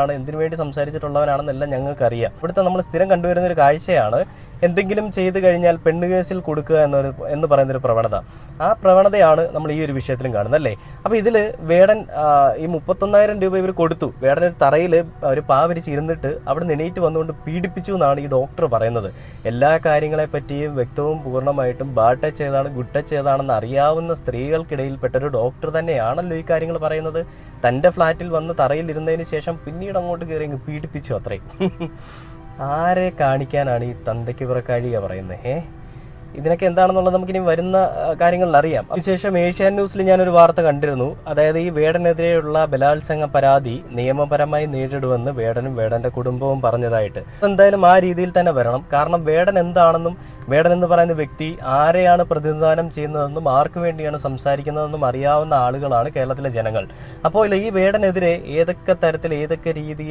ആണ്, എന്തിനു വേണ്ടി സംസാരിച്ചിട്ടുള്ളവനാണെന്നെല്ലാം ഞങ്ങൾക്കറിയാം. ഇവിടുത്തെ നമ്മൾ സ്ഥിരം കണ്ടുവരുന്ന ഒരു കാഴ്ചയാണ് എന്തെങ്കിലും ചെയ്തു കഴിഞ്ഞാൽ പെണ്ണുകേസിൽ കൊടുക്കുക എന്ന് പറയുന്നൊരു പ്രവണത. ആ പ്രവണതയാണ് നമ്മൾ ഈ ഒരു വിഷയത്തിലും കാണുന്നത് അല്ലേ. അപ്പോൾ ഇതിൽ വേടൻ ഈ 31,000 രൂപ ഇവർ കൊടുത്തു. വേടൻ ഒരു തറയിൽ ഒരു പാവരിച്ച് ഇരുന്നിട്ട് അവിടെ നിന്ന് എണീറ്റ് വന്നുകൊണ്ട് പീഡിപ്പിച്ചു എന്നാണ് ഈ ഡോക്ടർ പറയുന്നത്. എല്ലാ കാര്യങ്ങളെ പറ്റിയും വ്യക്തവും പൂർണ്ണമായിട്ടും ബാഡ് ടച്ച് ഏതാണ് ഗുഡ് ടച്ച് ഏതാണെന്ന് അറിയാവുന്ന സ്ത്രീകൾക്കിടയിൽപ്പെട്ടൊരു ഡോക്ടർ തന്നെയാണല്ലോ ഈ കാര്യങ്ങൾ പറയുന്നത്. തൻ്റെ ഫ്ലാറ്റിൽ വന്ന് തറയിൽ ഇരുന്നതിന് ശേഷം പിന്നീട് അങ്ങോട്ട് കയറി പീഡിപ്പിച്ചു അത്രയും. ആരെ കാണിക്കാനാണ് ഈ തന്തയ്ക്ക് പുറക്കാഴിക പറയുന്നത്? ഇതിനൊക്കെ എന്താണെന്നുള്ളത് നമുക്കിനി വരുന്ന കാര്യങ്ങളിൽ അറിയാം. അതിനുശേഷം ഏഷ്യാനെറ്റ് ന്യൂസിൽ ഞാനൊരു വാർത്ത കണ്ടിരുന്നു. അതായത് ഈ വേടനെതിരെയുള്ള ബലാത്സംഗ പരാതി നിയമപരമായി നേരിടുമെന്ന് വേടനും വേടന്റെ കുടുംബവും പറഞ്ഞതായിട്ട്. എന്തായാലും ആ രീതിയിൽ തന്നെ വരണം. കാരണം വേടൻ എന്താണെന്നും വേടൻ എന്ന് പറയുന്ന വ്യക്തി ആരെയാണ് പ്രതിനിധാനം ചെയ്യുന്നതെന്നും ആർക്കു വേണ്ടിയാണ് സംസാരിക്കുന്നതെന്നും അറിയാവുന്ന ആളുകളാണ് കേരളത്തിലെ ജനങ്ങൾ. അപ്പോൾ ഈ വേടനെതിരെ ഏതൊക്കെ തരത്തിൽ ഏതൊക്കെ രീതിയിൽ